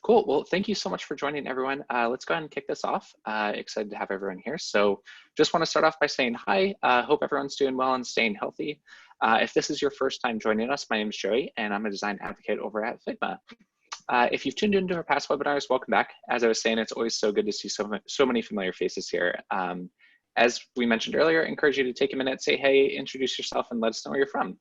Cool. Well, thank you so much for joining, everyone. Let's go ahead and kick this off. Excited to have everyone here. So just want to start off by saying hi. Hope everyone's doing well and staying healthy. If this is your first time joining us, my name is Joey, and I'm a design advocate over at Figma. If you've tuned into our past webinars, welcome back. As I was saying, it's always so good to see so many familiar faces here. As we mentioned earlier, I encourage you to take a minute, say hey, introduce yourself, and let us know where you're from.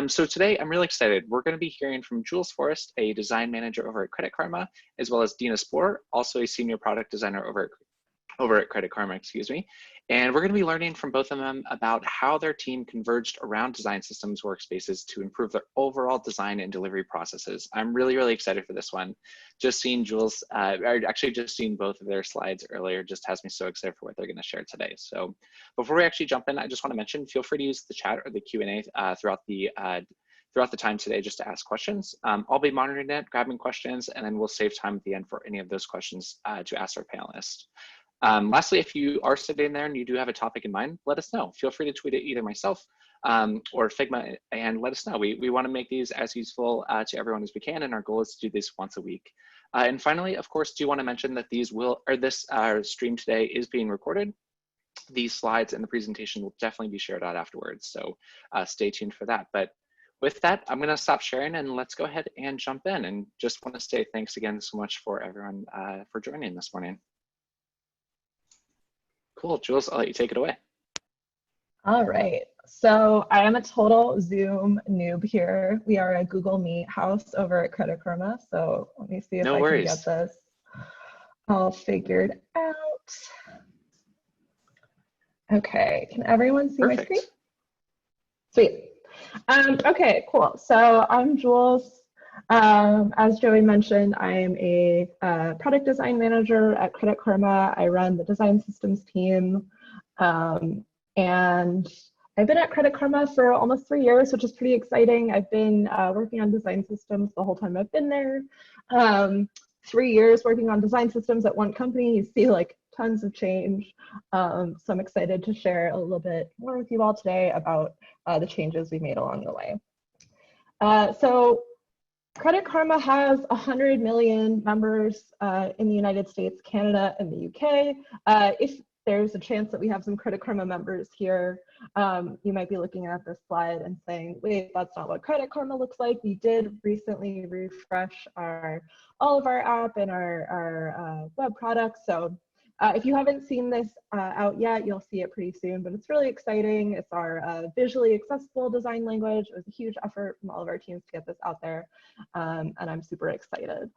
So today, I'm really excited. We're going to be hearing from Jules Forrest, a design manager over at Credit Karma, as well as Dina Sporer, also a senior product designer over at Credit Karma, excuse me. And we're going to be learning from both of them about how their team converged around design systems workspaces to improve their overall design and delivery processes. I'm really, really excited for this one. Just seeing Jules, or actually just seeing both of their slides earlier just has me so excited for what they're going to share today. So before we actually jump in, I just want to mention, feel free to use the chat or the Q&A throughout the time today just to ask questions. I'll be monitoring it, grabbing questions, and then we'll save time at the end for any of those questions to ask our panelists. Lastly, if you are sitting there and you do have a topic in mind, let us know. Feel free to tweet it either myself or Figma and let us know. We want to make these as useful to everyone as we can, and our goal is to do this once a week. And finally, of course, do want to mention that this stream today is being recorded. These slides and the presentation will definitely be shared out afterwards, so stay tuned for that. But with that, I'm going to stop sharing and let's go ahead and jump in. And just want to say thanks again so much for everyone for joining this morning. Cool, Jules, I'll let you take it away. All right, so I am a total Zoom noob here. We are a Google Meet house over at Credit Karma, so let me see if I can get this all figured out. Okay, can everyone see my screen? Sweet. Okay, cool. So I'm Jules. As Joey mentioned, I am a product design manager at Credit Karma. I run the design systems team. And I've been at Credit Karma for almost 3 years, which is pretty exciting. I've been working on design systems the whole time I've been there. 3 years working on design systems at one company, you see like tons of change. So I'm excited to share a little bit more with you all today about the changes we made along the way. So Credit Karma has 100 million members in the United States, Canada, and the UK. If there's a chance that we have some Credit Karma members here, you might be looking at this slide and saying, wait, that's not what Credit Karma looks like. We did recently refresh all of our app and our web products. So if you haven't seen this out yet, you'll see it pretty soon, but it's really exciting. It's our visually accessible design language. It was a huge effort from all of our teams to get this out there, and I'm super excited.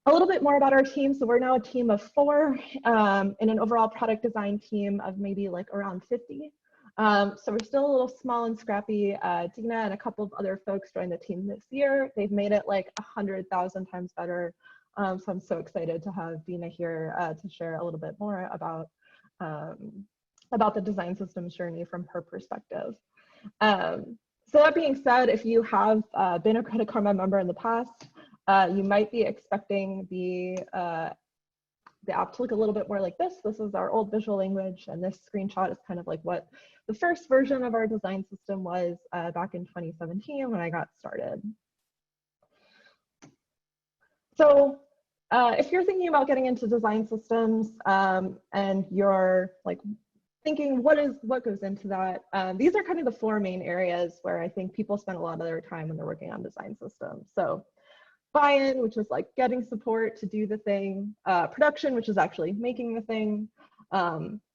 A little bit more about our team. So we're now a team of 4 in an overall product design team of maybe like around 50. So we're still a little small and scrappy. Dina and a couple of other folks joined the team this year. They've made it like 100,000 times better. So I'm so excited to have Dina here to share a little bit more about the design systems journey from her perspective. So that being said, if you have been a Credit Karma member in the past, you might be expecting the app to look a little bit more like this. This is our old visual language, and this screenshot is kind of like what the first version of our design system was back in 2017 when I got started. So if you're thinking about getting into design systems and you're like thinking what goes into that, these are kind of the 4 main areas where I think people spend a lot of their time when they're working on design systems. So buy-in, which is like getting support to do the thing, production, which is actually making the thing,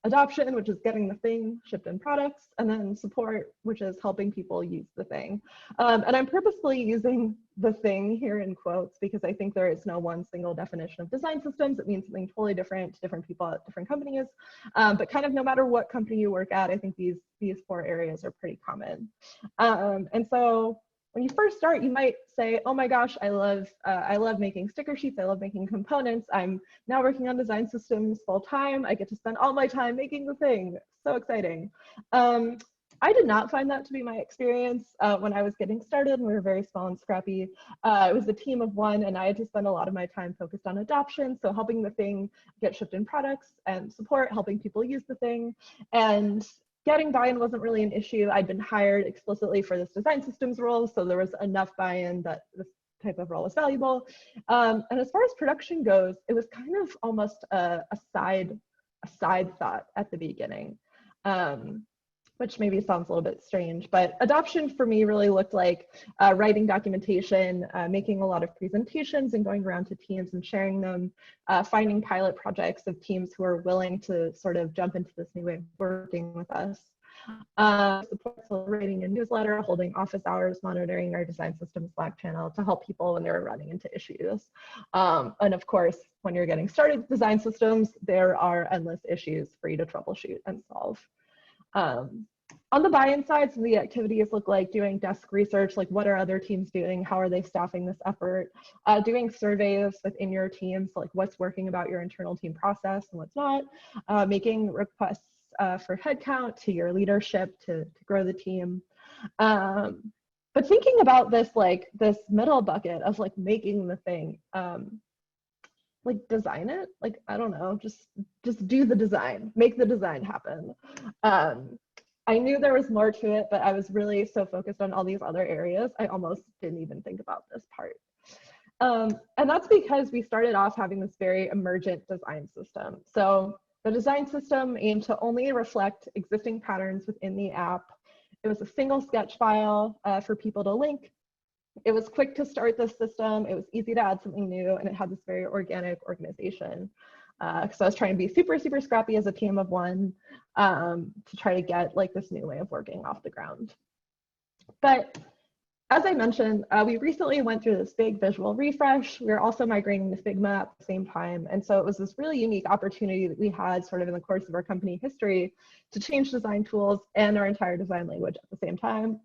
adoption, which is getting the thing shipped in products, and then support, which is helping people use the thing. And I'm purposely using the thing here in quotes because I think there is no one single definition of design systems. It means something totally different to different people at different companies. But kind of no matter what company you work at, I think these 4 areas are pretty common. And so when you first start, you might say, oh my gosh, I love making sticker sheets. I love making components. I'm now working on design systems full time. I get to spend all my time making the thing. So exciting. I did not find that to be my experience when I was getting started. We were very small and scrappy. It was a team of 1, and I had to spend a lot of my time focused on adoption. So helping the thing get shipped in products, and support, helping people use the thing. And getting buy-in wasn't really an issue. I'd been hired explicitly for this design systems role, so there was enough buy-in that type of role was valuable. And as far as production goes, it was kind of almost a side thought at the beginning, which maybe sounds a little bit strange, but adoption for me really looked like writing documentation, making a lot of presentations and going around to teams and sharing them, finding pilot projects of teams who are willing to sort of jump into this new way of working with us. Writing a newsletter, holding office hours, monitoring our design system Slack channel to help people when they're running into issues. And of course, when you're getting started with design systems, there are endless issues for you to troubleshoot and solve. On the buy-in side, some of the activities look like doing desk research, like what are other teams doing? How are they staffing this effort? Doing surveys within your teams, like what's working about your internal team process and what's not. Making requests for headcount to your leadership to grow the team. But thinking about this, like this middle bucket of like making the thing, like design it, like, I don't know, just do the design, make the design happen. I knew there was more to it, but I was really so focused on all these other areas, I almost didn't even think about this part. And that's because we started off having this very emergent design system. So the design system aimed to only reflect existing patterns within the app. It was a single sketch file for people to link. It was quick to start the system. It was easy to add something new, and it had this very organic organization. So I was trying to be super, super scrappy as a team of one to try to get like this new way of working off the ground. But as I mentioned, we recently went through this big visual refresh. We were also migrating to Figma at the same time. And so it was this really unique opportunity that we had sort of in the course of our company history to change design tools and our entire design language at the same time.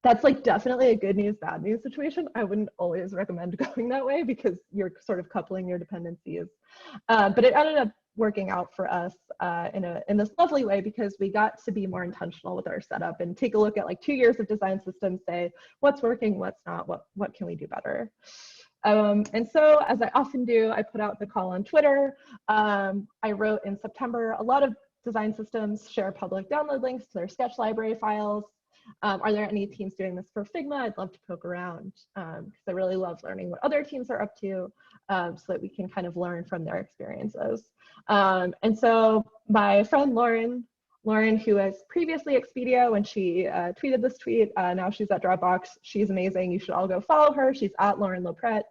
That's like definitely a good news, bad news situation. I wouldn't always recommend going that way because you're sort of coupling your dependencies. But it ended up working out for us in this lovely way because we got to be more intentional with our setup and take a look at like 2 years of design systems, say what's working, what's not, what can we do better. And so as I often do, I put out the call on Twitter. I wrote in September, a lot of design systems share public download links to their sketch library files. Are there any teams doing this for Figma? I'd love to poke around because I really love learning what other teams are up to so that we can kind of learn from their experiences. And so my friend Lauren, who was previously Expedia when she tweeted this tweet, now she's at Dropbox. She's amazing. You should all go follow her. She's at Lauren Lopret.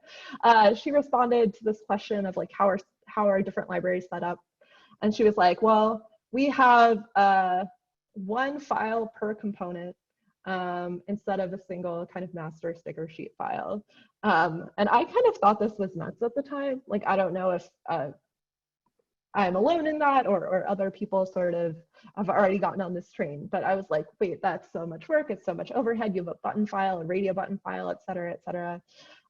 She responded to this question of like, how are different libraries set up? And she was like, well, we have one file per component instead of a single kind of master sticker sheet file. And I kind of thought this was nuts at the time. Like, I don't know if I'm alone in that or other people sort of have already gotten on this train, but I was like, wait, that's so much work. It's so much overhead. You have a button file, a radio button file, et cetera, et cetera.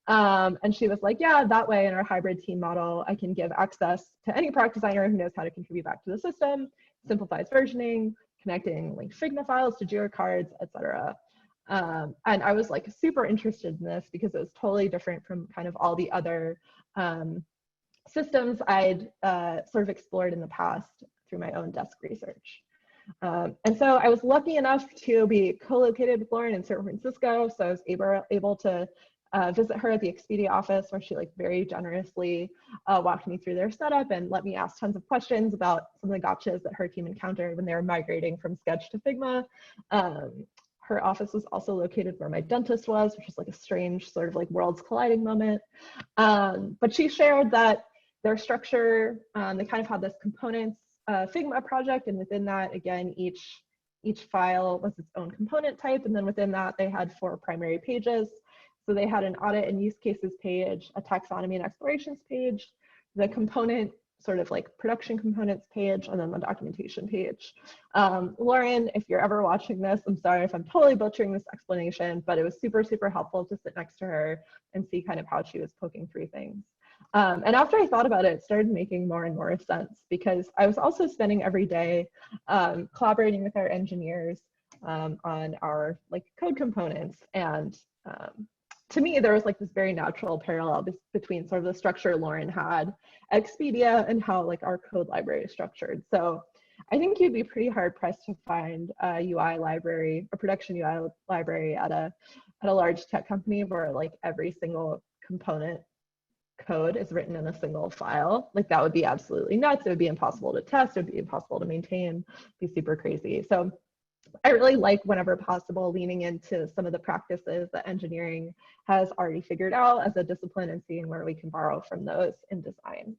And she was like, yeah, that way in our hybrid team model, I can give access to any product designer who knows how to contribute back to the system, simplifies versioning, connecting linked Figma files to Jira cards, etc. And I was like super interested in this because it was totally different from kind of all the other systems I'd sort of explored in the past through my own desk research. And so I was lucky enough to be co-located with Lauren in San Francisco. So I was able to visit her at the Expedia office where she like very generously walked me through their setup and let me ask tons of questions about some of the gotchas that her team encountered when they were migrating from Sketch to Figma. Her office was also located where my dentist was, which is like a strange sort of like worlds colliding moment. But she shared that their structure, they kind of had this components Figma project, and within that, again, each file was its own component type, and then within that, they had 4 primary pages. So they had an audit and use cases page, a taxonomy and explorations page, the component sort of like production components page, and then the documentation page. Lauren, if you're ever watching this, I'm sorry if I'm totally butchering this explanation, but it was super, super helpful to sit next to her and see kind of how she was poking through things. And after I thought about it, it started making more and more sense because I was also spending every day collaborating with our engineers on our like code components. And to me, there was like this very natural parallel between sort of the structure Lauren had at Expedia and how like our code library is structured. So I think you'd be pretty hard pressed to find a UI library, a production UI library at a at a large tech company where like every single component code is written in a single file, like that would be absolutely nuts. It would be impossible to test. It would be impossible to maintain, be super crazy. So I really like, whenever possible, leaning into some of the practices that engineering has already figured out as a discipline and seeing where we can borrow from those in design.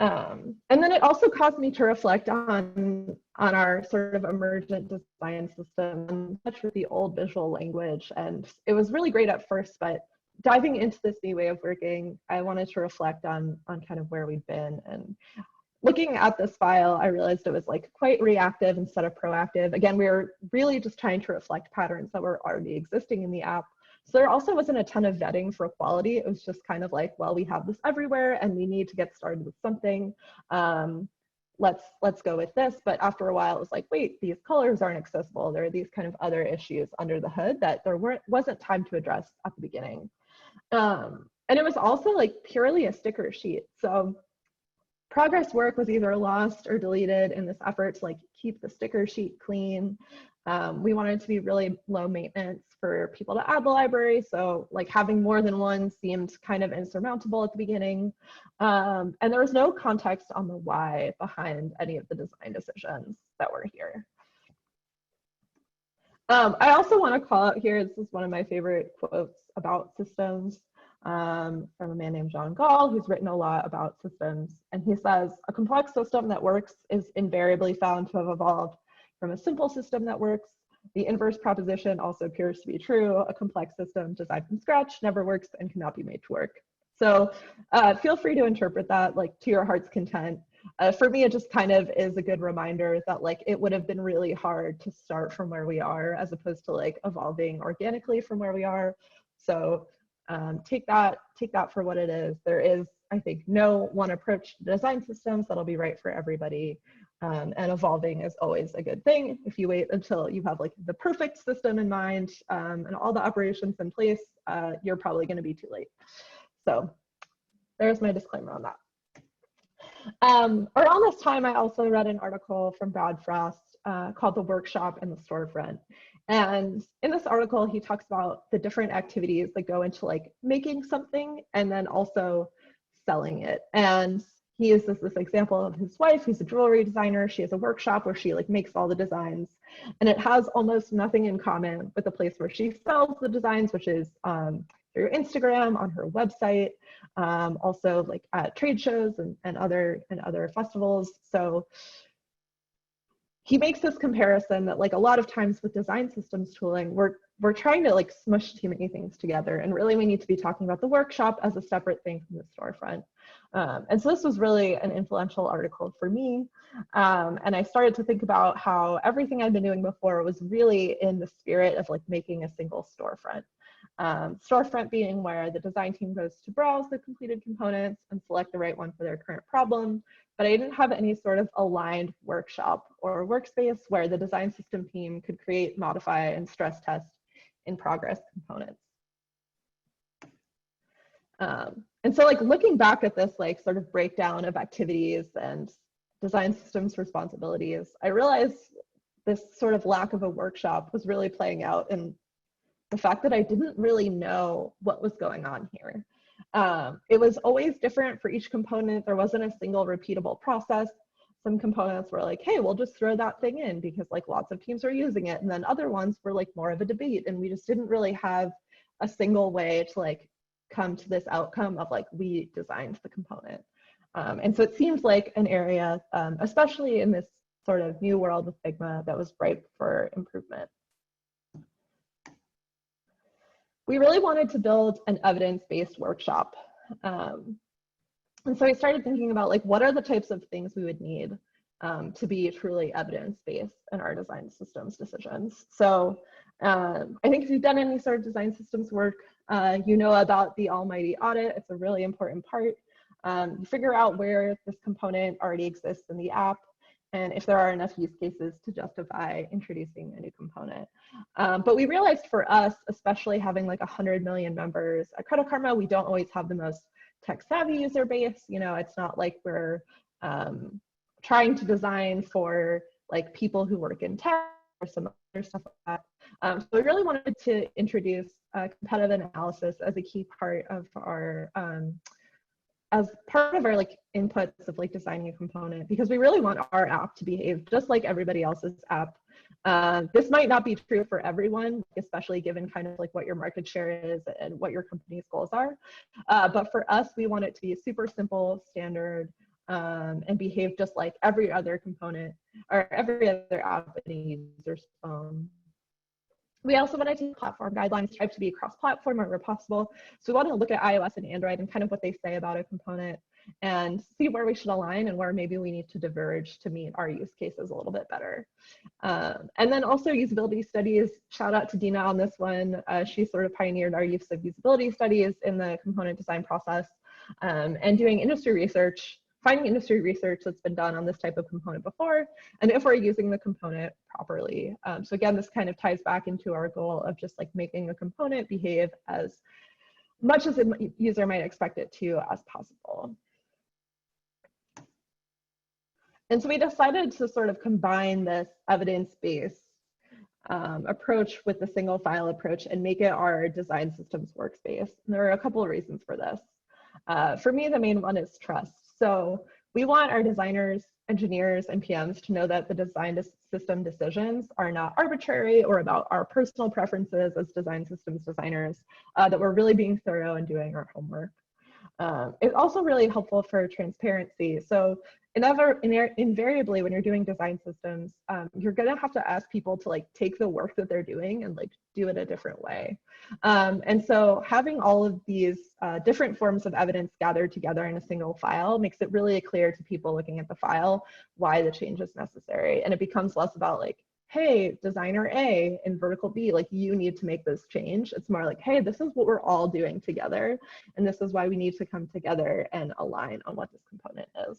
And then it also caused me to reflect on our sort of emergent design system, in touch with the old visual language. And it was really great at first, but diving into this new way of working, I wanted to reflect on kind of where we've been. And looking at this file, I realized it was like quite reactive instead of proactive. Again, we were really just trying to reflect patterns that were already existing in the app. So there also wasn't a ton of vetting for quality. It was just kind of like, well, we have this everywhere and we need to get started with something. Let's go with this. But after a while, it was like, wait, these colors aren't accessible. There are these kind of other issues under the hood that there wasn't time to address at the beginning. And it was also like purely a sticker sheet. So progress work was either lost or deleted in this effort to like keep the sticker sheet clean. We wanted to be really low maintenance for people to add the library. So like having more than one seemed kind of insurmountable at the beginning. And there was no context on the why behind any of the design decisions that were here. I also want to call out here, this is one of my favorite quotes about systems, from a man named John Gall, who's written a lot about systems. And he says, a complex system that works is invariably found to have evolved from a simple system that works. The inverse proposition also appears to be true. A complex system designed from scratch never works and cannot be made to work. So feel free to interpret that like to your heart's content. For me, it just kind of is a good reminder that like it would have been really hard to start from where we are as opposed to like evolving organically from where we are. So take that for what it is. There is, I think, no one approach to design systems that'll be right for everybody. And evolving is always a good thing. If you wait until you have like the perfect system in mind and all the operations in place, you're probably going to be too late. So there's my disclaimer on that. Around this time, I also read an article from Brad Frost called The Workshop and the Storefront. And in this article, he talks about the different activities that go into like making something and then also selling it. And he uses this example of his wife, who's a jewelry designer. She has a workshop where she like makes all the designs, and it has almost nothing in common with the place where she sells the designs, which is through Instagram, on her website, also like at trade shows and other festivals. So he makes this comparison that like a lot of times with design systems tooling, we're trying to like smush too many things together, and really we need to be talking about the workshop as a separate thing from the storefront. And so this was really an influential article for me. And I started to think about how everything I'd been doing before was really in the spirit of like making a single storefront. Storefront being where the design team goes to browse the completed components and select the right one for their current problem. But I didn't have any sort of aligned workshop or workspace where the design system team could create, modify, and stress test in progress components. And so like looking back at this like sort of breakdown of activities and design systems responsibilities, I realized this sort of lack of a workshop was really playing out in the fact that I didn't really know what was going on here. It was always different for each component. There wasn't a single repeatable process. Some components were like, hey, we'll just throw that thing in because like lots of teams are using it. And then other ones were like more of a debate, and we just didn't really have a single way to like come to this outcome of like, we designed the component. And so it seems like an area, especially in this sort of new world with Figma, that was ripe for improvement. We really wanted to build an evidence-based workshop. And so I started thinking about like, what are the types of things we would need to be truly evidence-based in our design systems decisions. So I think if you've done any sort of design systems work, you know about the almighty audit. It's a really important part. You figure out where this component already exists in the app, and if there are enough use cases to justify introducing a new component. But we realized for us, especially having like 100 million members at Credit Karma, we don't always have the most tech savvy user base. You know, it's not like we're trying to design for like people who work in tech some other stuff like that. So we really wanted to introduce competitive analysis as a key part of our like inputs of like designing a component, because we really want our app to behave just like everybody else's app. This might not be true for everyone, especially given kind of like what your market share is and what your company's goals are. But for us, we want it to be super simple, standard, and behave just like every other component or every other app in a user's phone. We also wanted to platform guidelines strive to be cross-platform wherever possible. So we want to look at iOS and Android and kind of what they say about a component and see where we should align and where maybe we need to diverge to meet our use cases a little bit better. And then also usability studies, shout out to Dina on this one. She sort of pioneered our use of usability studies in the component design process, and doing industry research, finding industry research that's been done on this type of component before, and if we're using the component properly. So again, this kind of ties back into our goal of just like making a component behave as much as a user might expect it to as possible. And so we decided to sort of combine this evidence-based approach with the single file approach and make it our design systems workspace. And there are a couple of reasons for this. For me, the main one is trust. So we want our designers, engineers, and PMs to know that the design system decisions are not arbitrary or about our personal preferences as design systems designers, that we're really being thorough and doing our homework. It's also really helpful for transparency. So invariably, when you're doing design systems, you're gonna have to ask people to like take the work that they're doing and like do it a different way. And so having all of these different forms of evidence gathered together in a single file makes it really clear to people looking at the file why the change is necessary. And it becomes less about like, hey, designer A and vertical B, like you need to make this change. It's more like, hey, this is what we're all doing together. And this is why we need to come together and align on what this component is.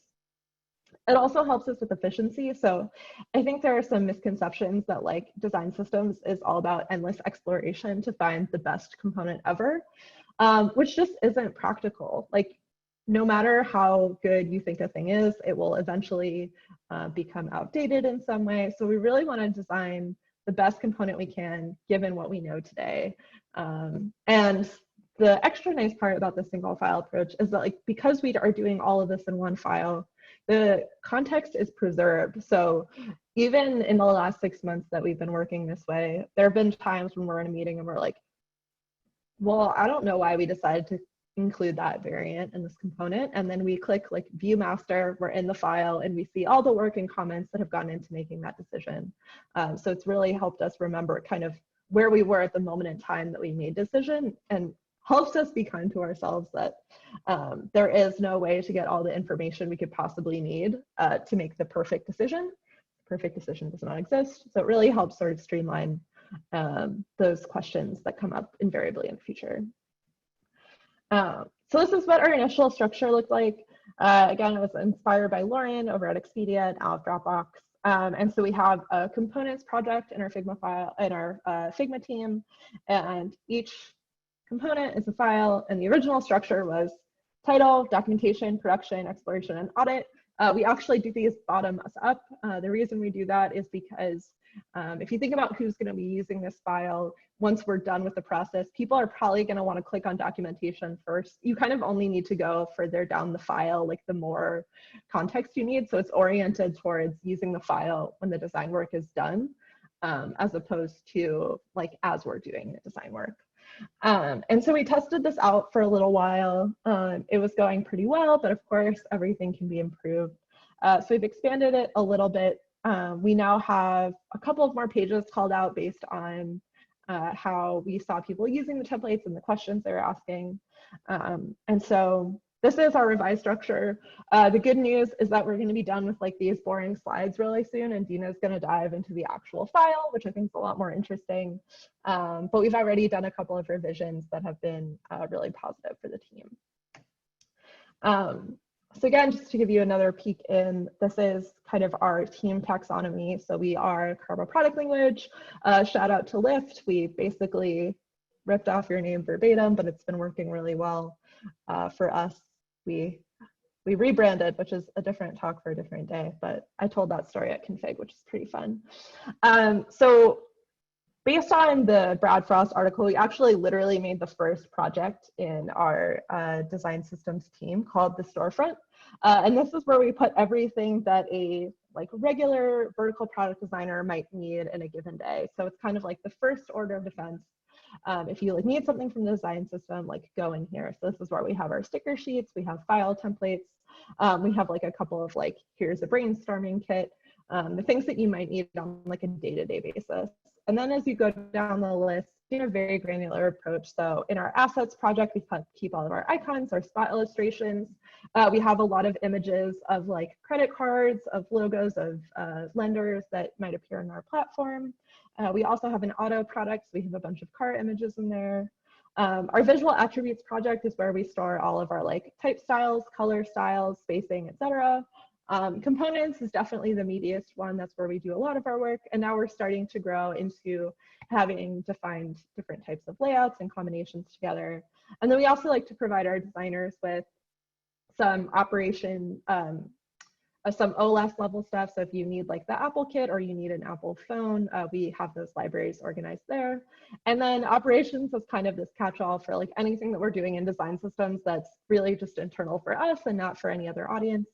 It also helps us with efficiency. So I think there are some misconceptions that like design systems is all about endless exploration to find the best component ever, which just isn't practical. Like no matter how good you think a thing is, it will eventually become outdated in some way. So we really want to design the best component we can given what we know today. And the extra nice part about the single file approach is that like because we are doing all of this in one file, the context is preserved. So even in the last 6 months that we've been working this way, there have been times when we're in a meeting and we're like, well, I don't know why we decided to include that variant in this component. And then we click like view master, we're in the file and we see all the work and comments that have gone into making that decision. So it's really helped us remember kind of where we were at the moment in time that we made decision, and helps us be kind to ourselves that there is no way to get all the information we could possibly need to make the perfect decision. Perfect decision does not exist. So it really helps sort of streamline those questions that come up invariably in the future. So this is what our initial structure looked like. Again, it was inspired by Lauren over at Expedia and out of Dropbox. And so we have a components project in our Figma file, in our Figma team, and each component is a file, and the original structure was title, documentation, production, exploration, and audit. We actually do these bottoms up. The reason we do that is because if you think about who's going to be using this file, once we're done with the process, people are probably going to want to click on documentation first. You kind of only need to go further down the file, like the more context you need. So it's oriented towards using the file when the design work is done, as opposed to like as we're doing the design work. And so we tested this out for a little while. It was going pretty well, but of course, everything can be improved. So we've expanded it a little bit. We now have a couple of more pages called out based on how we saw people using the templates and the questions they were asking. And so this is our revised structure. The good news is that we're going to be done with like these boring slides really soon, and Dina's going to dive into the actual file, which I think is a lot more interesting. But we've already done a couple of revisions that have been really positive for the team. So again, just to give you another peek in, this is kind of our team taxonomy. So we are Karma product language. Shout out to Lyft. We basically ripped off your name verbatim, but it's been working really well for us. We we rebranded, which is a different talk for a different day, but I told that story at Config, which is pretty fun. So based on the Brad Frost article, we actually literally made the first project in our design systems team called the storefront. And this is where we put everything that a regular vertical product designer might need in a given day. So it's kind of like the first order of defense. If you need something from the design system, go in here. So this is where we have our sticker sheets, we have file templates, we have a couple of here's a brainstorming kit, the things that you might need on a day-to-day basis. And then as you go down the list, in a very granular approach. So in our assets project, we keep all of our icons, our spot illustrations. We have a lot of images of credit cards, of logos of lenders that might appear in our platform. We also have an auto product. So we have a bunch of car images in there. Our visual attributes project is where we store all of our type styles, color styles, spacing, etc. Components is definitely the meatiest one. That's where we do a lot of our work. And now we're starting to grow into having defined different types of layouts and combinations together. And then we also like to provide our designers with some operation, some OLS level stuff. So if you need the Apple kit or you need an Apple phone, we have those libraries organized there. And then operations is kind of this catch-all for anything that we're doing in design systems that's really just internal for us and not for any other audience.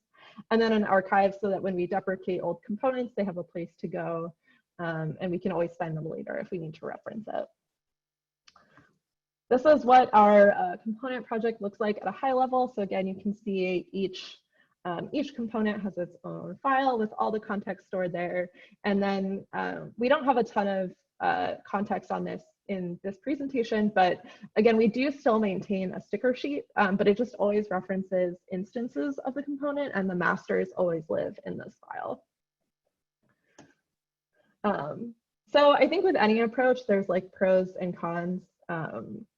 And then an archive so that when we deprecate old components, they have a place to go, and we can always find them later if we need to reference it. This is what our component project looks like at a high level. So again, you can see each component has its own file with all the context stored there. And then we don't have a ton of context on this in this presentation, but again, we do still maintain a sticker sheet, but it just always references instances of the component, and the masters always live in this file. So I think with any approach, there's pros and cons,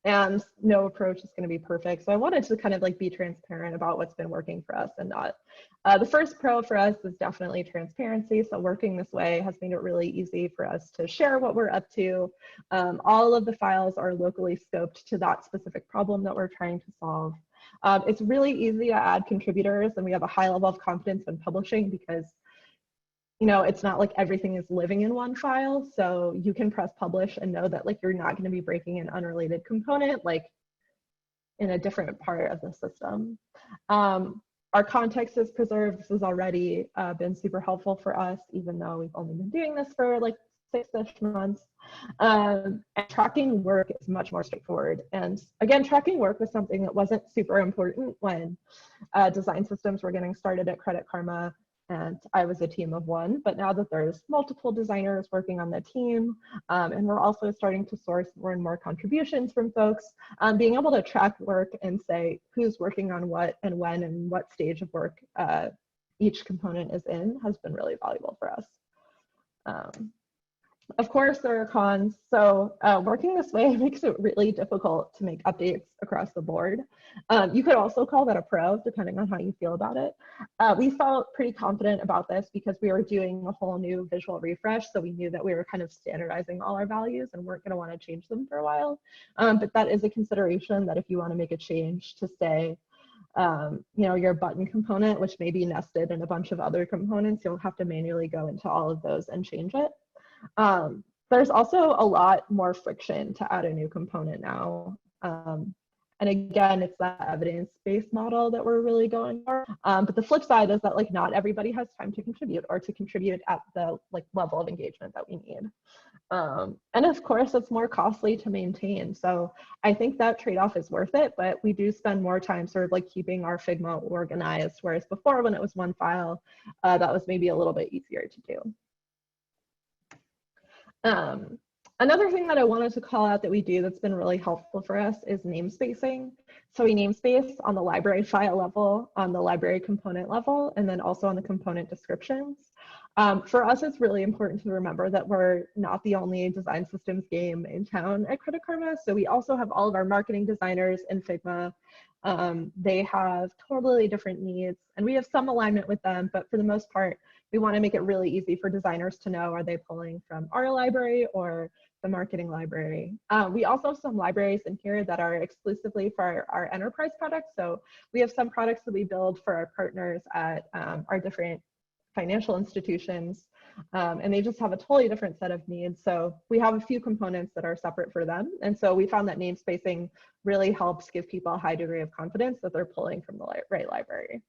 and no approach is going to be perfect. So I wanted to kind of be transparent about what's been working for us and not. The first pro for us is definitely transparency. So working this way has made it really easy for us to share what we're up to. All of the files are locally scoped to that specific problem that we're trying to solve. It's really easy to add contributors, and we have a high level of confidence when publishing because it's not everything is living in one file. So you can press publish and know that you're not going to be breaking an unrelated component in a different part of the system. Our context is preserved. This has already been super helpful for us, even though we've only been doing this for 6-ish months. And tracking work is much more straightforward. And again, tracking work was something that wasn't super important when design systems were getting started at Credit Karma. And I was a team of one, but now that there's multiple designers working on the team, and we're also starting to source more and more contributions from folks, being able to track work and say who's working on what and when and what stage of work each component is in has been really valuable for us. Of course, there are cons. So working this way makes it really difficult to make updates across the board. You could also call that a pro, depending on how you feel about it. We felt pretty confident about this because we were doing a whole new visual refresh. So we knew that we were kind of standardizing all our values and weren't going to want to change them for a while. But that is a consideration that if you want to make a change to say, your button component, which may be nested in a bunch of other components, you'll have to manually go into all of those and change it. There's also a lot more friction to add a new component now. And again, it's that evidence-based model that we're really going for. But the flip side is that not everybody has time to contribute or to contribute at the level of engagement that we need. And of course, it's more costly to maintain. So I think that trade-off is worth it, but we do spend more time sort of keeping our Figma organized, whereas before when it was one file, that was maybe a little bit easier to do. Another thing that I wanted to call out that we do that's been really helpful for us is namespacing. So we namespace on the library file level, on the library component level, and then also on the component descriptions. For us, it's really important to remember that we're not the only design systems game in town at Credit Karma. So we also have all of our marketing designers in Figma. They have totally different needs, and we have some alignment with them, but for the most part, we want to make it really easy for designers to know, are they pulling from our library or the marketing library. We also have some libraries in here that are exclusively for our enterprise products. So we have some products that we build for our partners at our different financial institutions, and they just have a totally different set of needs. So we have a few components that are separate for them. And so we found that namespacing really helps give people a high degree of confidence that they're pulling from the right library.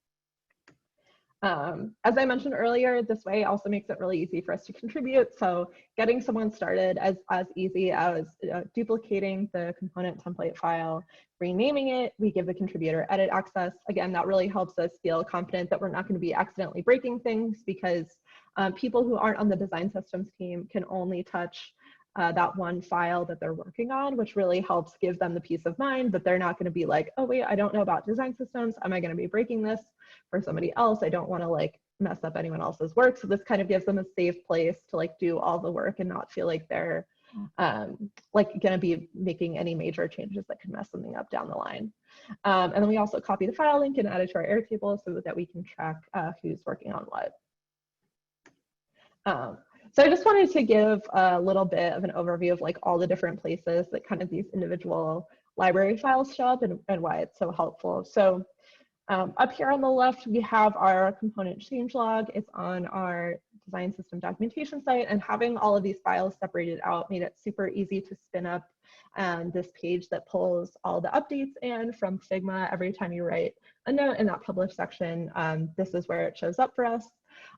As I mentioned earlier, this way also makes it really easy for us to contribute. So getting someone started as easy as duplicating the component template file, renaming it, we give the contributor edit access. Again, that really helps us feel confident that we're not going to be accidentally breaking things, because people who aren't on the design systems team can only touch that one file that they're working on, which really helps give them the peace of mind that they're not going to be like, oh wait, I don't know about design systems. Am I going to be breaking this for somebody else? I don't want to like mess up anyone else's work. So this kind of gives them a safe place to like do all the work and not feel like they're like going to be making any major changes that could mess something up down the line. And then we also copy the file link and add it to our Airtable so that we can track who's working on what. So I just wanted to give a little bit of an overview of like all the different places that kind of these individual library files show up and why it's so helpful. So up here on the left, we have our component changelog. It's on our design system documentation site, and having all of these files separated out made it super easy to spin up this page that pulls all the updates in from Figma. Every time you write a note in that publish section, this is where it shows up for us.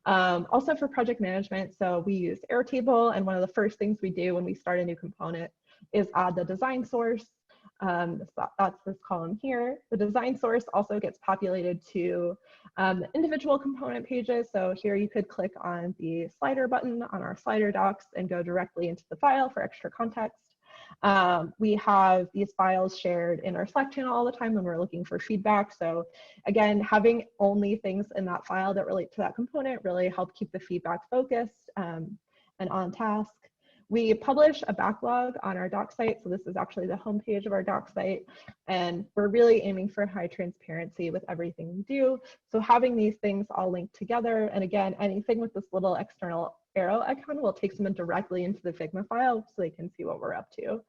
Also for project management, so we use Airtable, and one of the first things we do when we start a new component is add the design source. That's this column here. The design source also gets populated to individual component pages. So here you could click on the slider button on our slider docs and go directly into the file for extra context. We have these files shared in our Slack channel all the time when we're looking for feedback. So again, having only things in that file that relate to that component really help keep the feedback focused and on task. We publish a backlog on our doc site. So this is actually the homepage of our doc site. And we're really aiming for high transparency with everything we do. So having these things all linked together, and again, anything with this little external arrow icon will take someone directly into the Figma file so they can see what we're up to.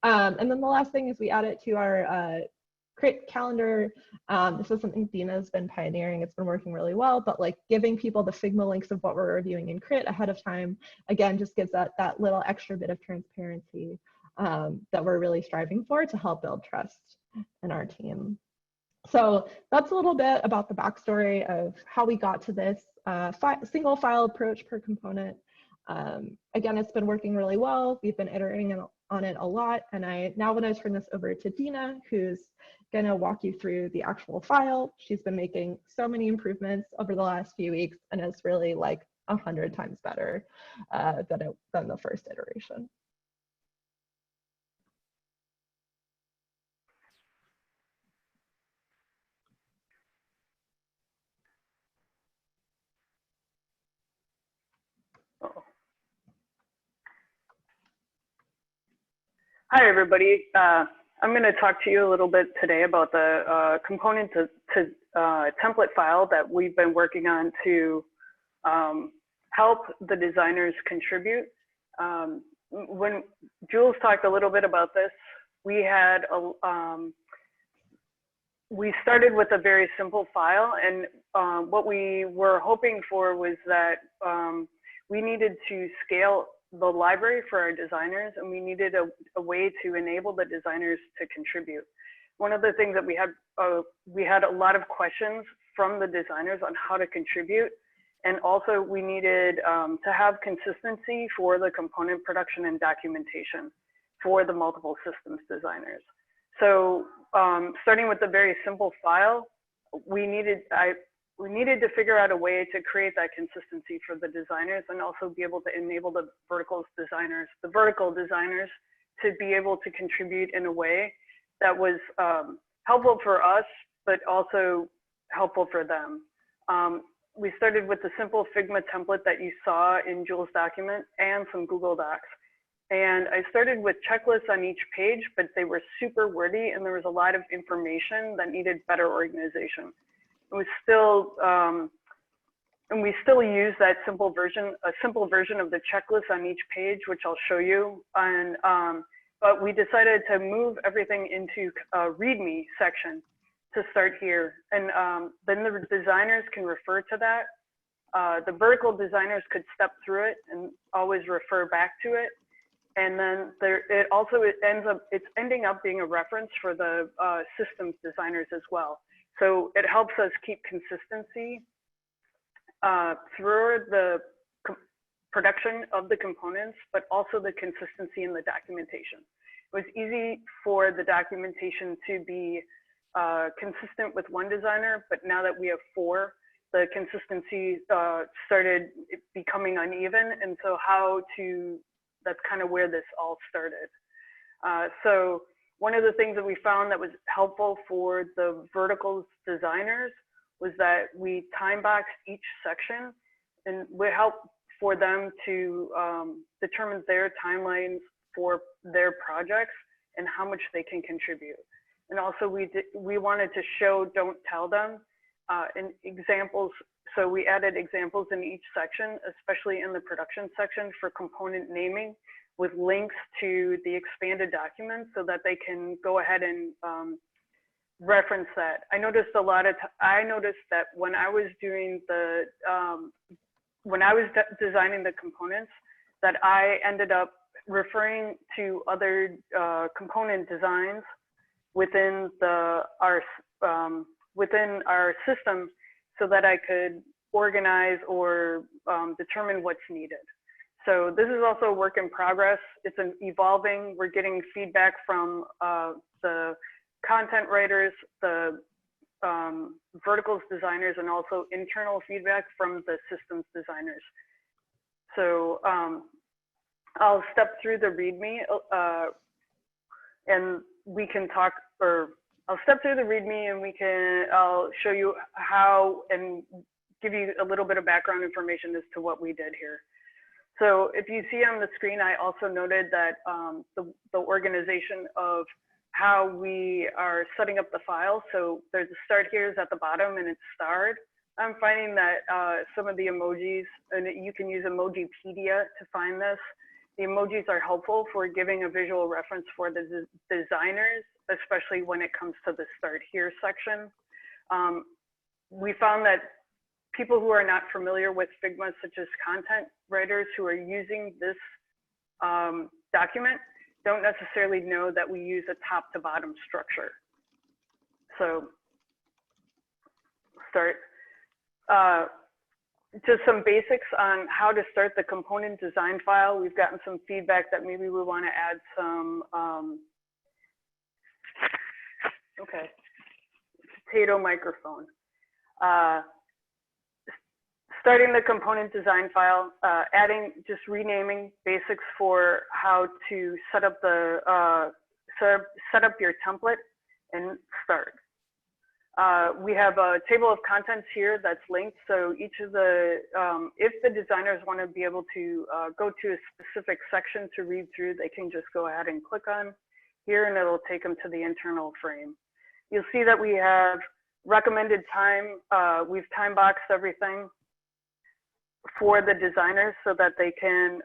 And then the last thing is we add it to our Crit calendar. This is something Dina's been pioneering. It's been working really well, but like giving people the Figma links of what we're reviewing in Crit ahead of time, again, just gives that little extra bit of transparency that we're really striving for to help build trust in our team. So that's a little bit about the backstory of how we got to this single file approach per component. Again, it's been working really well. We've been iterating on it a lot. And I now want to turn this over to Dina, who's going to walk you through the actual file. She's been making so many improvements over the last few weeks, and it's really like 100 times better than the first iteration. Hi, everybody. I'm going to talk to you a little bit today about the component to template file that we've been working on to help the designers contribute. When Jules talked a little bit about this, we had we started with a very simple file, and what we were hoping for was that we needed to scale the library for our designers, and we needed a way to enable the designers to contribute. One of the things that we had a lot of questions from the designers on how to contribute, and also we needed to have consistency for the component production and documentation for the multiple systems designers. So starting with a very simple file, we needed to figure out a way to create that consistency for the designers, and also be able to enable the vertical designers to be able to contribute in a way that was helpful for us, but also helpful for them. We started with the simple Figma template that you saw in Jules' document and some Google Docs. And I started with checklists on each page, but they were super wordy, and there was a lot of information that needed better organization. It was still And we still use that simple version, a simple version of the checklist on each page, which I'll show you. And, but we decided to move everything into a README section to start here. And then the designers can refer to that. The vertical designers could step through it and always refer back to it. And then it's ending up being a reference for the systems designers as well. So it helps us keep consistency through the production of the components, but also the consistency in the documentation. It was easy for the documentation to be consistent with one designer, but now that we have 4, the consistency started becoming uneven. And so that's kind of where this all started. So one of the things that we found that was helpful for the verticals designers was that we time boxed each section, and we help for them to determine their timelines for their projects and how much they can contribute. And also we wanted to show, don't tell them, and examples. So we added examples in each section, especially in the production section for component naming, with links to the expanded documents so that they can go ahead and reference that. I noticed that when I was doing the, designing the components, that I ended up referring to other component designs within our system so that I could organize or determine what's needed. So this is also a work in progress. It's evolving. We're getting feedback from the content writers, the verticals designers, and also internal feedback from the systems designers. So I'll step through the README and we can talk, or I'll step through the README and I'll show you how and give you a little bit of background information as to what we did here. So if you see on the screen, I also noted that the organization of how we are setting up the file. So there's a start here is at the bottom and it's starred. I'm finding that some of the emojis, and you can use Emojipedia to find this. The emojis are helpful for giving a visual reference for the designers, especially when it comes to the start here section. We found that people who are not familiar with Figma, such as content writers who are using this document, don't necessarily know that we use a top to bottom structure. So start. Just some basics on how to start the component design file. We've gotten some feedback that maybe we want to add some, okay, potato microphone. Starting the component design file, just renaming basics for how to set up the set up your template and start. We have a table of contents here that's linked. So each of the, if the designers want to be able to go to a specific section to read through, they can just go ahead and click on here and it'll take them to the internal frame. You'll see that we have recommended time. We've time boxed everything for the designers so that they can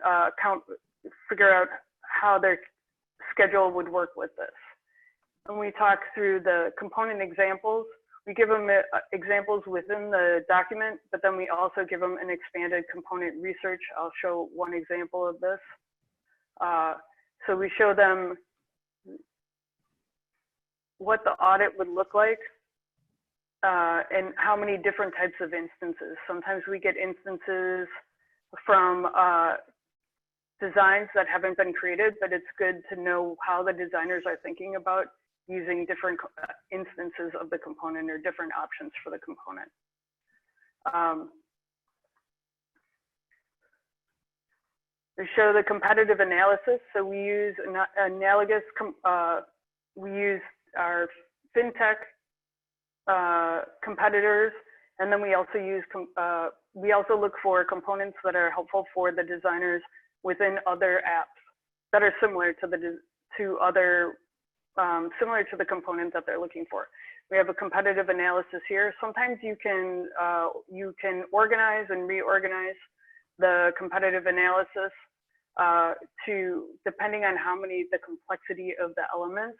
figure out how their schedule would work with this. When we talk through the component examples, we give them examples within the document, but then we also give them an expanded component research. I'll show one example of this. So we show them what the audit would look like and how many different types of instances. Sometimes we get instances from designs that haven't been created, but it's good to know how the designers are thinking about using different instances of the component or different options for the component. We show the competitive analysis. So we use analogous, we use our fintech competitors, and then we also use, we also look for components that are helpful for the designers within other apps that are similar to the, similar to the component that they're looking for. We have a competitive analysis here. Sometimes you can organize and reorganize the competitive analysis to depending on the complexity of the elements.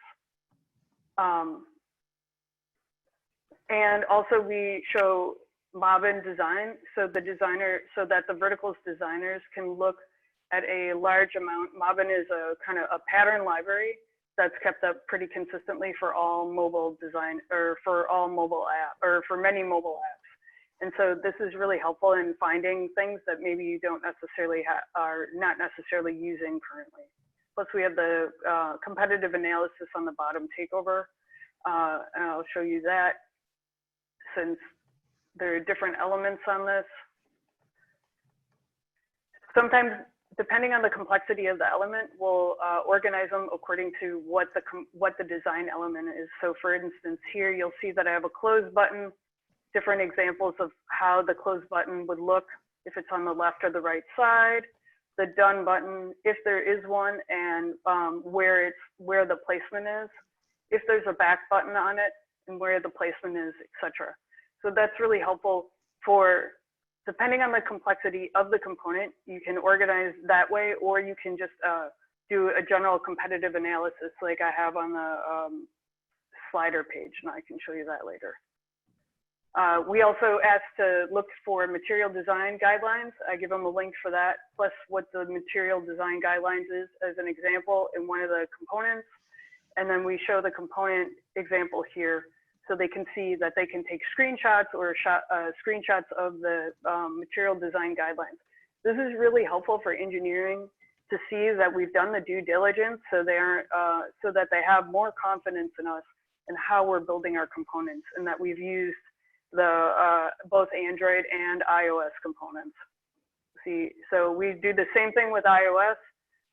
And also we show Mobbin design, so that the verticals designers can look at a large amount. Mobbin is a kind of a pattern library that's kept up pretty consistently for all mobile design, or for all mobile app, or for many mobile apps. And so this is really helpful in finding things that maybe you don't necessarily are not necessarily using currently. Plus we have the competitive analysis on the bottom takeover, and I'll show you that since there are different elements on this. Sometimes, depending on the complexity of the element, we'll organize them according to what the design element is. So for instance, here you'll see that I have a close button, different examples of how the close button would look if it's on the left or the right side, the done button, if there is one, and where the placement is, if there's a back button on it, and where the placement is, etc. So that's really helpful for, depending on the complexity of the component, you can organize that way, or you can just do a general competitive analysis like I have on the slider page, and I can show you that later. We also ask to look for material design guidelines. I give them a link for that, plus what the material design guidelines is as an example in one of the components. And then we show the component example here, so they can see that they can take screenshots or screenshots of the material design guidelines. This is really helpful for engineering to see that we've done the due diligence, so so that they have more confidence in us and how we're building our components, and that we've used the both Android and iOS components. See, so we do the same thing with iOS.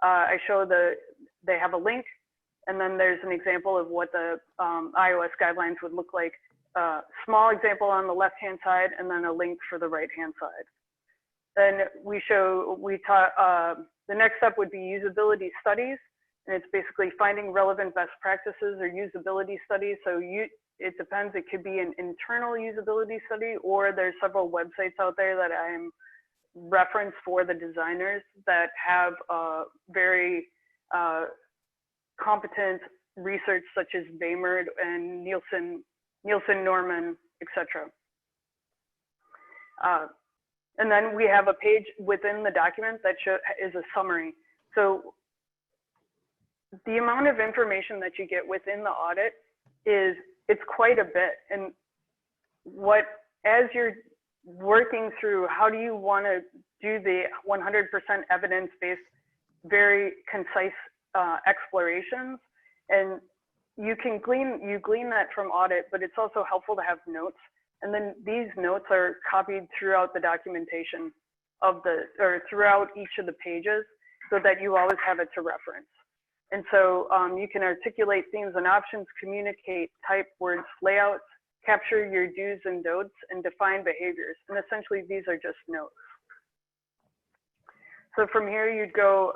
I show they have a link, and then there's an example of what the iOS guidelines would look like. Small example on the left-hand side, and then a link for the right-hand side. Then the next step would be usability studies, and it's basically finding relevant best practices or usability studies. So it depends, it could be an internal usability study, or there's several websites out there that I'm reference for the designers that have very competent research, such as Baymard and Nielsen Norman, etc. And then we have a page within the document that is a summary. So the amount of information that you get within the audit it's quite a bit. And as you're working through, how do you want to do the 100% evidence-based, very concise explorations? And you glean that from audit, but it's also helpful to have notes. And then these notes are copied throughout the documentation or throughout each of the pages, so that you always have it to reference. And so you can articulate themes and options, communicate type, words, layouts, capture your do's and don'ts, and define behaviors. And essentially, these are just notes. So from here, you'd go,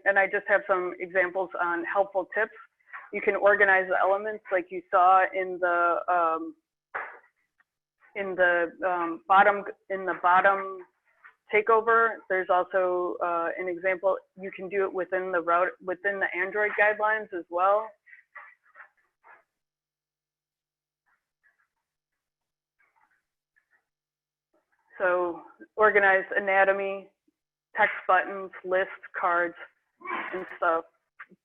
and I just have some examples on helpful tips. You can organize the elements like you saw in the bottom takeover. There's also an example. You can do it within the Android guidelines as well. So organized anatomy, text buttons, lists, cards, and stuff,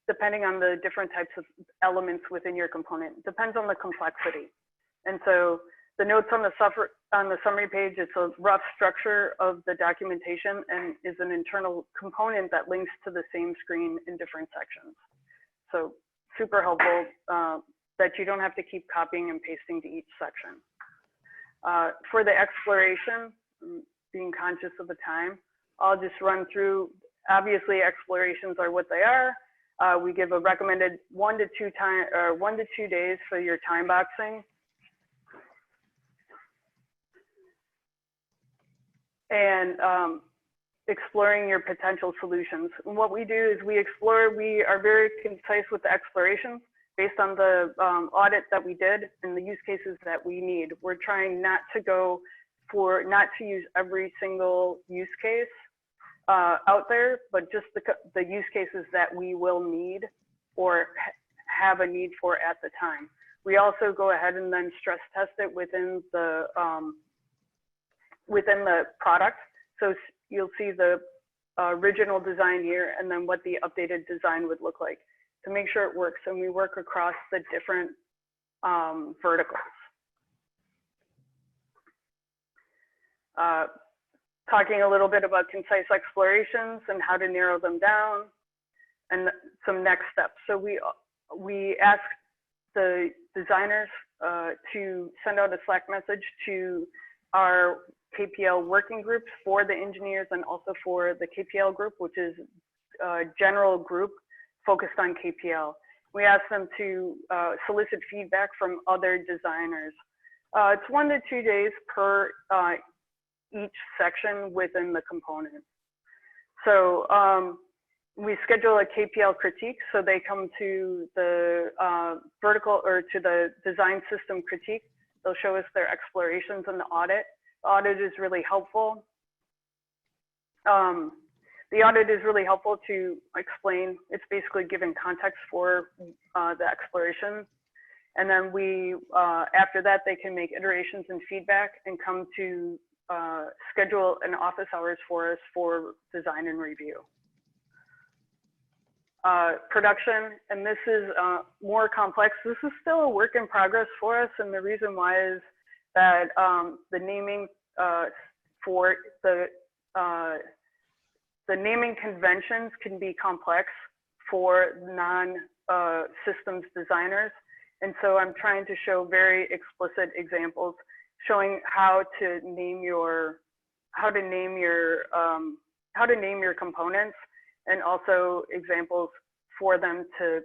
depending on the different types of elements within your component. Depends on the complexity. And so the notes on the summary page, it's a rough structure of the documentation and is an internal component that links to the same screen in different sections. So super helpful that you don't have to keep copying and pasting to each section. For the exploration, being conscious of the time, I'll just run through. Obviously, explorations are what they are. We give a recommended 1 to 2 days for your time boxing. And exploring your potential solutions. And what we do is we are very concise with the explorations. based on the audit that we did and the use cases that we need. We're trying not to use every single use case out there, but just the use cases that we will need or have a need for at the time. We also go ahead and then stress test it within the product. So you'll see the original design here and then what the updated design would look like to make sure it works. And we work across the different verticals. Talking a little bit about concise explorations and how to narrow them down and some next steps. So we ask the designers to send out a Slack message to our KPL working groups for the engineers and also for the KPL group, which is a general group focused on KPL. We ask them to solicit feedback from other designers. It's 1 to 2 days per each section within the component. So we schedule a KPL critique, so they come to the vertical or to the design system critique. They'll show us their explorations in the audit. The audit is really helpful. The audit is really helpful to explain. It's basically giving context for the exploration. And then we, after that, they can make iterations and feedback and come to schedule an office hours for us for design and review. Production, and this is more complex. This is still a work in progress for us, and the reason why is that the naming for the naming conventions can be complex for non-systems designers, and so I'm trying to show very explicit examples showing how to name your components, and also examples for them to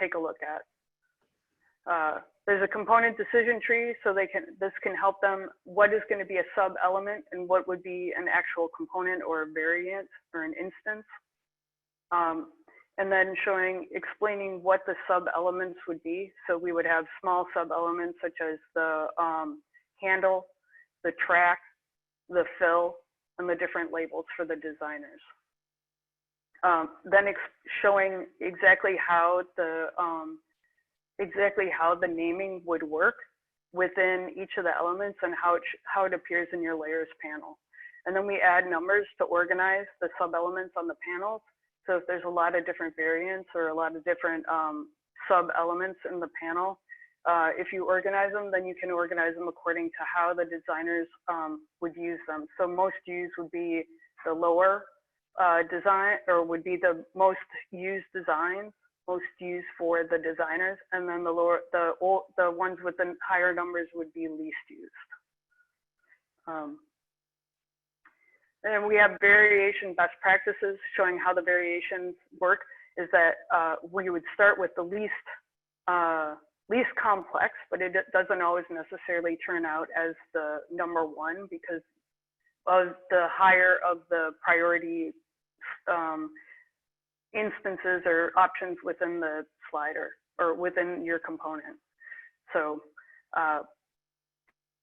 take a look at. There's a component decision tree, so this can help them what is going to be a sub element and what would be an actual component or a variant or an instance. And then explaining what the sub elements would be. So we would have small sub elements such as the handle, the track, the fill, and the different labels for the designers. Then showing exactly how the naming would work within each of the elements and how it appears in your layers panel. And then we add numbers to organize the sub elements on the panels. So if there's a lot of different variants or a lot of different sub elements in the panel, if you organize them, then you can organize them according to how the designers would use them. So most used would be the lower design, or would be the most used designs, most used for the designers, and then the ones with the higher numbers would be least used. And we have variation best practices showing how the variations work. Is that we would start with the least complex, but it doesn't always necessarily turn out as the number one because of the higher of the priority instances or options within the slider or within your component. So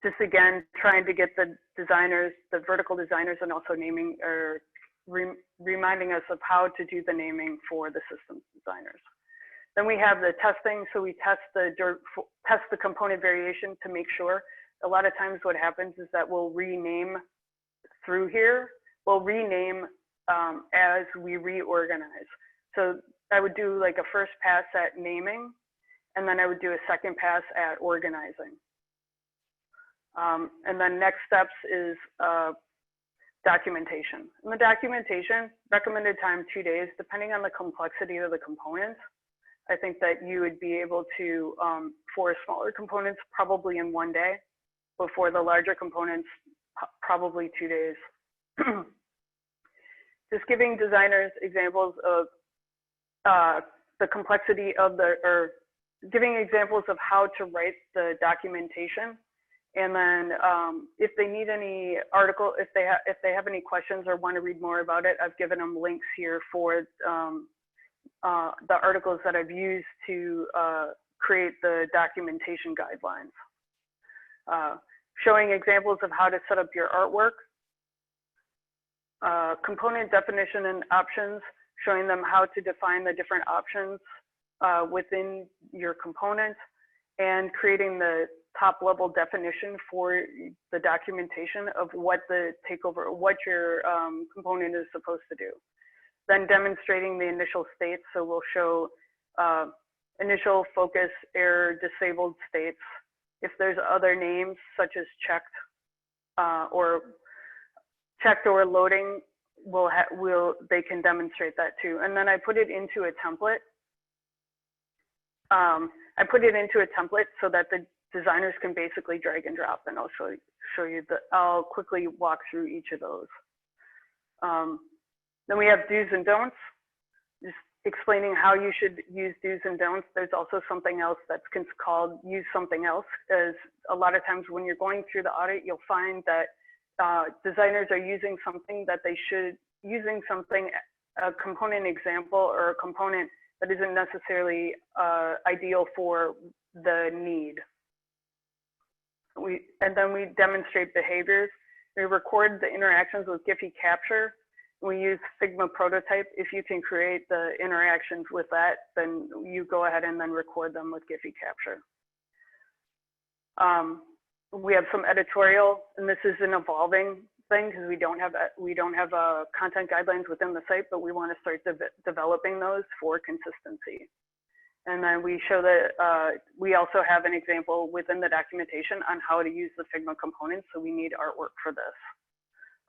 just again, trying to get the designers, the vertical designers, and also naming or reminding us of how to do the naming for the systems designers. Then we have the testing. So we test the component variation to make sure. A lot of times what happens is that we'll rename through here. We'll rename as we reorganize. So I would do like a first pass at naming, and then I would do a second pass at organizing. And then next steps is documentation. In the documentation, recommended time 2 days, depending on the complexity of the components. I think that you would be able to, for smaller components, probably in 1 day, but for the larger components, probably 2 days. Just giving designers examples of the complexity of or giving examples of how to write the documentation. And then if they need any article, if they have any questions or want to read more about it, I've given them links here for the articles that I've used to create the documentation guidelines. Showing examples of how to set up your artwork. Component definition and options, showing them how to define the different options within your component, and creating the top level definition for the documentation of what what your component is supposed to do. Then demonstrating the initial states. So we'll show initial focus, error, disabled states. If there's other names such as checked or loading, they can demonstrate that too. And then I put it into a template. I put it into a template so that the designers can basically drag and drop, and I'll show you I'll quickly walk through each of those. Then we have do's and don'ts, just explaining how you should use do's and don'ts. There's also something else that's called use something else, as a lot of times when you're going through the audit, you'll find that designers are using something that they should, a component example or a component that isn't necessarily ideal for the need. And then we demonstrate behaviors. We record the interactions with Giphy capture. We use Figma prototype. If you can create the interactions with that, then you go ahead and then record them with Giphy capture. We have some editorial, and this is an evolving thing because we don't have content guidelines within the site, but we want to start developing those for consistency. And then we show that we also have an example within the documentation on how to use the Figma components. So we need artwork for this.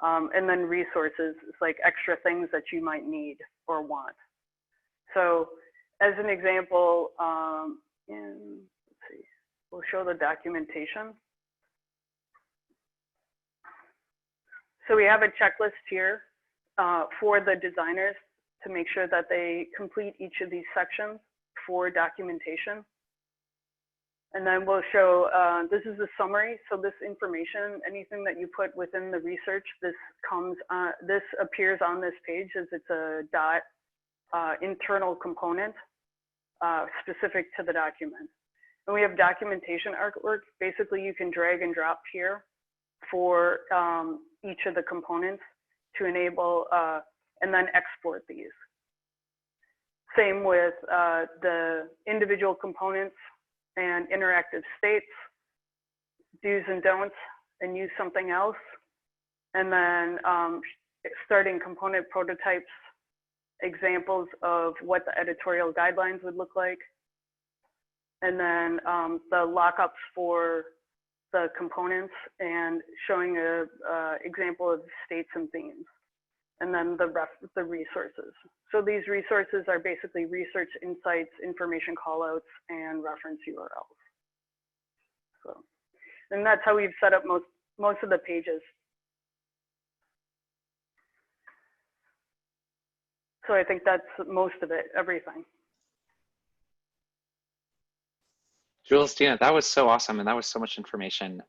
And then resources, it's like extra things that you might need or want. So as an example, let's see, we'll show the documentation. So we have a checklist here for the designers to make sure that they complete each of these sections for documentation. And then we'll show, this is a summary. So this information, anything that you put within the research, this appears on this page as it's a internal component specific to the document. And we have documentation artwork. Basically, you can drag and drop here for each of the components to enable and then export these. Same with the individual components and interactive states, do's and don'ts, and use something else. And then starting component prototypes, examples of what the editorial guidelines would look like. And then the lockups for the components and showing an example of states and themes. And then the resources. So these resources are basically research insights, information callouts, and reference URLs. So, and that's how we've set up most of the pages. So I think that's most of it, everything. Jules, Dina, that was so awesome, and that was so much information.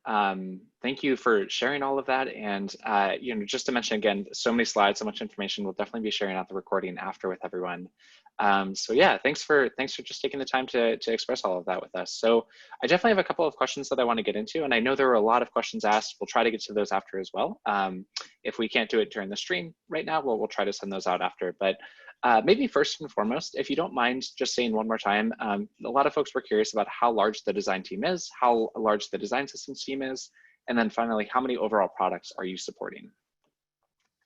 Thank you for sharing all of that. And just to mention again, so many slides, so much information. We'll definitely be sharing out the recording after with everyone. So yeah, thanks for just taking the time to express all of that with us. So I definitely have a couple of questions that I want to get into, and I know there were a lot of questions asked. We'll try to get to those after as well. If we can't do it during the stream right now, we'll try to send those out after. But maybe first and foremost, if you don't mind just saying one more time, a lot of folks were curious about how large the design team is, how large the design systems team is, and then finally, how many overall products are you supporting?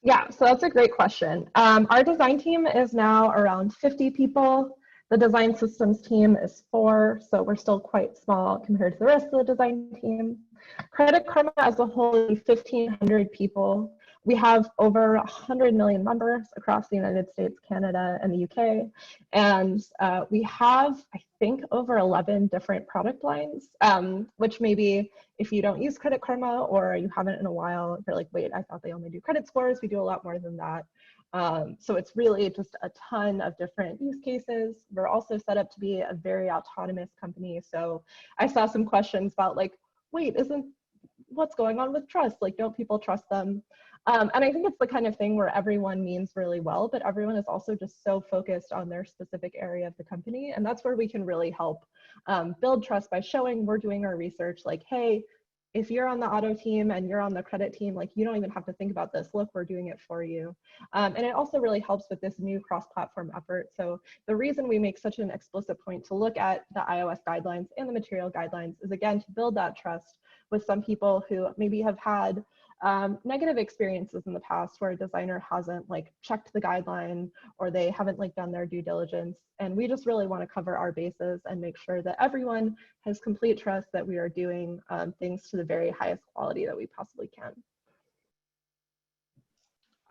Yeah, so that's a great question. Our design team is now around 50 people. The design systems team is 4, so we're still quite small compared to the rest of the design team. Credit Karma as a whole is 1,500 people. We have over 100 million members across the United States, Canada, and the UK. And we have, I think, over 11 different product lines, which maybe if you don't use Credit Karma or you haven't in a while, you're like, wait, I thought they only do credit scores. We do a lot more than that. So it's really just a ton of different use cases. We're also set up to be a very autonomous company. So I saw some questions about like, wait, isn't what's going on with trust? Like, don't people trust them? And I think it's the kind of thing where everyone means really well, but everyone is also just so focused on their specific area of the company. And that's where we can really help build trust by showing we're doing our research, like, hey, if you're on the auto team and you're on the credit team, like, you don't even have to think about this. Look, we're doing it for you. And it also really helps with this new cross-platform effort. So the reason we make such an explicit point to look at the iOS guidelines and the material guidelines is, again, to build that trust with some people who maybe have had negative experiences in the past where a designer hasn't like checked the guideline, or they haven't like done their due diligence. And we just really want to cover our bases and make sure that everyone has complete trust that we are doing things to the very highest quality that we possibly can.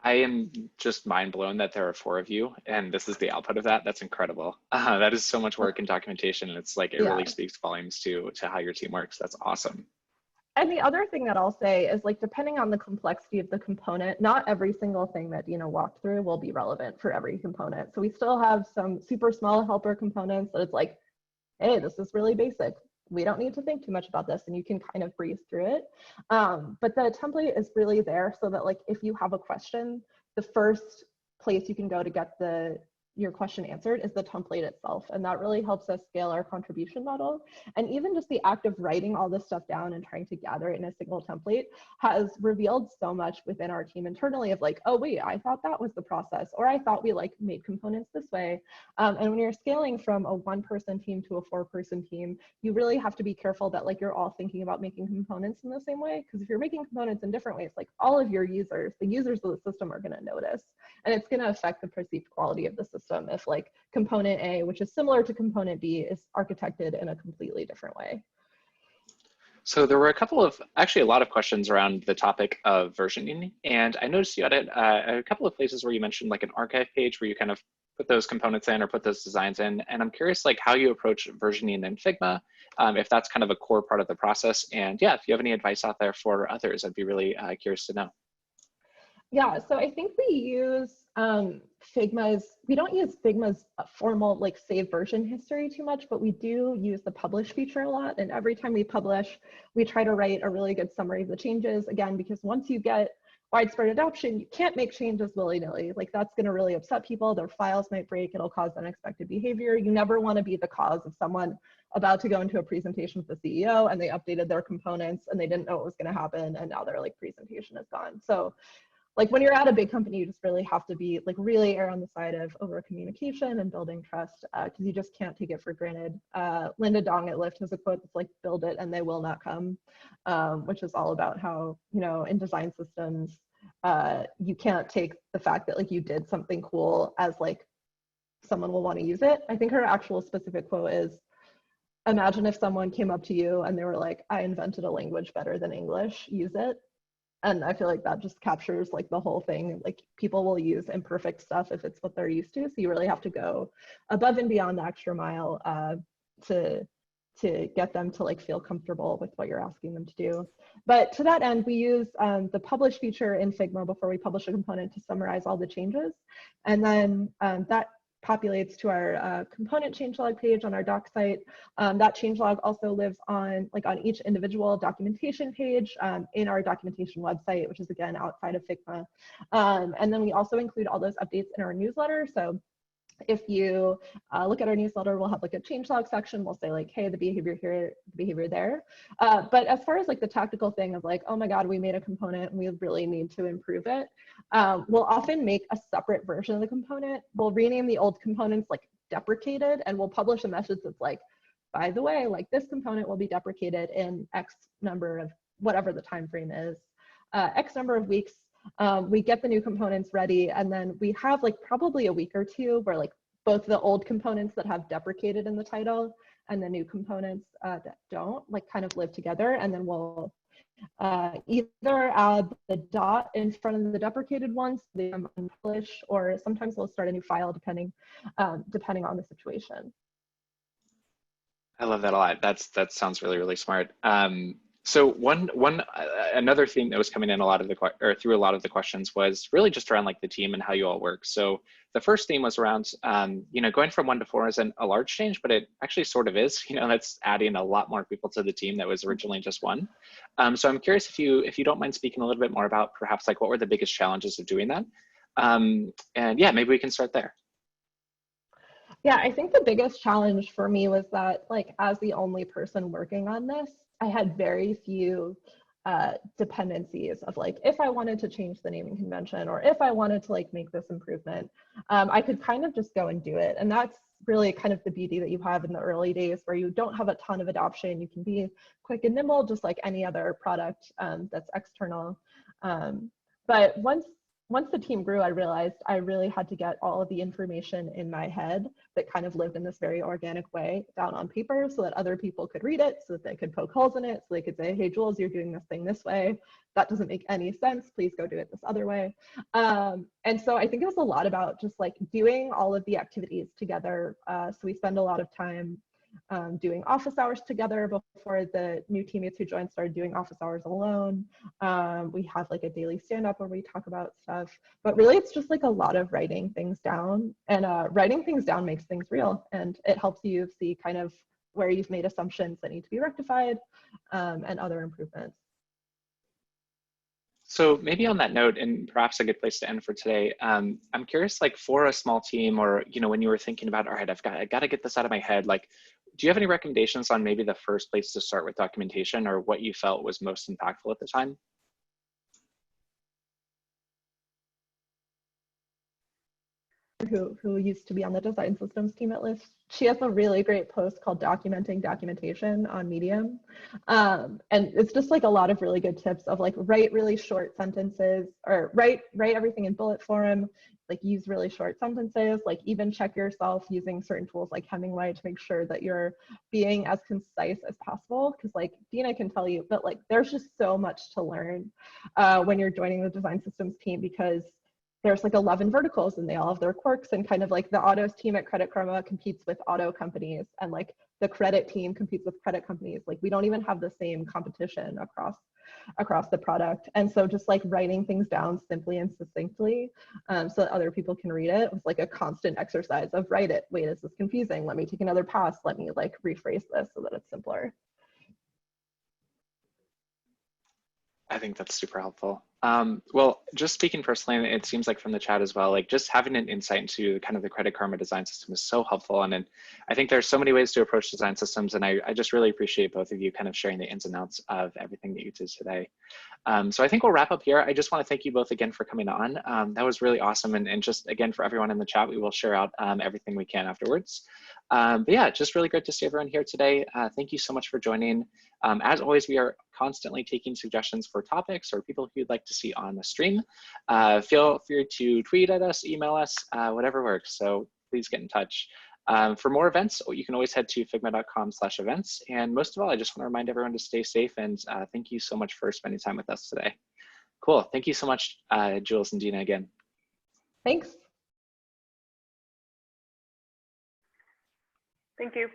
I am just mind blown that there are 4 of you, and this is the output of that. That's incredible. That is so much work and documentation, and it's like, it really speaks volumes to how your team works. That's awesome. And the other thing that I'll say is, like, depending on the complexity of the component, not every single thing that Dina walked through will be relevant for every component. So we still have some super small helper components that it's like, hey, this is really basic. We don't need to think too much about this, and you can kind of breeze through it. But the template is really there so that, like, if you have a question, the first place you can go to get your question answered is the template itself. And that really helps us scale our contribution model. And even just the act of writing all this stuff down and trying to gather it in a single template has revealed so much within our team internally of like, oh wait, I thought that was the process, or I thought we like made components this way. And when you're scaling from a 1-person team to a 4-person team, you really have to be careful that like you're all thinking about making components in the same way. Because if you're making components in different ways, like all of your users, the users of the system are going to notice, and it's going to affect the perceived quality of the system if like component A, which is similar to component B, is architected in a completely different way. So there were actually a lot of questions around the topic of versioning. And I noticed you had a couple of places where you mentioned like an archive page where you kind of put those components in or put those designs in. And I'm curious like how you approach versioning in Figma, if that's kind of a core part of the process. And yeah, if you have any advice out there for others, I'd be really curious to know. Yeah, so I think we use we don't use Figma's formal like save version history too much, but we do use the publish feature a lot. And every time we publish, we try to write a really good summary of the changes, again, because once you get widespread adoption, you can't make changes willy-nilly. Like that's gonna really upset people, their files might break, it'll cause unexpected behavior. You never wanna be the cause of someone about to go into a presentation with the CEO and they updated their components and they didn't know what was gonna happen and now their like presentation is gone. So like when you're at a big company, you just really have to be like really err on the side of over communication and building trust because you just can't take it for granted. Linda Dong at Lyft has a quote that's like, build it and they will not come, which is all about how, you know, in design systems, you can't take the fact that like you did something cool as like someone will want to use it. I think her actual specific quote is, imagine if someone came up to you and they were like, I invented a language better than English, use it. And I feel like that just captures like the whole thing. Like people will use imperfect stuff if it's what they're used to. So you really have to go above and beyond the extra mile to get them to like feel comfortable with what you're asking them to do. But to that end, we use the publish feature in Figma before we publish a component to summarize all the changes. And then that populates to our component changelog page on our doc site. That changelog also lives on each individual documentation page in our documentation website, which is again outside of Figma. And then we also include all those updates in our newsletter. So if you look at our newsletter, we'll have like a changelog section. We'll say like, hey, the behavior here, the behavior there. But as far as like the tactical thing of like, oh my God, we made a component and we really need to improve it. We'll often make a separate version of the component. We'll rename the old components like deprecated, and we'll publish a message that's like, by the way, like this component will be deprecated in X number of whatever the time frame is, X number of weeks. We get the new components ready, and then we have like probably a week or two where like both the old components that have deprecated in the title and the new components that don't like kind of live together. And then we'll either add the dot in front of the deprecated ones, they unpublish, or sometimes we'll start a new file depending on the situation. I love that a lot. That sounds really, really smart. So another theme that was coming in a lot of through a lot of the questions was really just around like the team and how you all work. So the first theme was around, you know, going from 1 to 4 isn't a large change, but it actually sort of is. You know, that's adding a lot more people to the team that was originally just 1. So I'm curious if you don't mind speaking a little bit more about perhaps like what were the biggest challenges of doing that, and yeah, maybe we can start there. Yeah, I think the biggest challenge for me was that, like, as the only person working on this, I had very few dependencies of like, if I wanted to change the naming convention or if I wanted to like make this improvement, I could kind of just go and do it. And that's really kind of the beauty that you have in the early days where you don't have a ton of adoption. You can be quick and nimble, just like any other product that's external. But once the team grew, I realized I really had to get all of the information in my head that kind of lived in this very organic way down on paper so that other people could read it, so that they could poke holes in it, so they could say, hey, Jules, you're doing this thing this way. That doesn't make any sense. Please go do it this other way. And so I think it was a lot about just like doing all of the activities together. So we spend a lot of time doing office hours together. Before the new teammates who joined started doing office hours alone. We have like a daily stand-up where we talk about stuff, but really it's just like a lot of writing things down, and writing things down makes things real, and it helps you see kind of where you've made assumptions that need to be rectified, and other improvements. So maybe on that note, and perhaps a good place to end for today, I'm curious, like for a small team, or you know, when you were thinking about, all right, I got to get this out of my head, like, do you have any recommendations on maybe the first place to start with documentation, or what you felt was most impactful at the time? Who used to be on the design systems team at Lyft, she has a really great post called Documenting Documentation on Medium. And it's just like a lot of really good tips of like write really short sentences, or write everything in bullet form, like use really short sentences, like even check yourself using certain tools like Hemingway to make sure that you're being as concise as possible. Because like Dina can tell you, but like there's just so much to learn when you're joining the design systems team, because there's like 11 verticals and they all have their quirks, and kind of like the autos team at Credit Karma competes with auto companies, and like the credit team competes with credit companies. Like we don't even have the same competition across the product. And so just like writing things down simply and succinctly so that other people can read it was like a constant exercise of write it. Wait, is this confusing? Let me take another pass. Let me like rephrase this so that it's simpler. I think that's super helpful. Well, just speaking personally, it seems like from the chat as well, like just having an insight into kind of the Credit Karma design system is so helpful. And I think there's so many ways to approach design systems. And I just really appreciate both of you kind of sharing the ins and outs of everything that you did today. So I think we'll wrap up here. I just want to thank you both again for coming on. That was really awesome. And just again, for everyone in the chat, we will share out everything we can afterwards. But yeah, just really great to see everyone here today. Thank you so much for joining. As always, we are constantly taking suggestions for topics or people who you'd like to see on the stream. Feel free to tweet at us, email us, whatever works. So please get in touch. For more events, you can always head to figma.com/events. And most of all, I just want to remind everyone to stay safe, and thank you so much for spending time with us today. Cool. Thank you so much, Jules and Dina, again. Thanks. Thank you.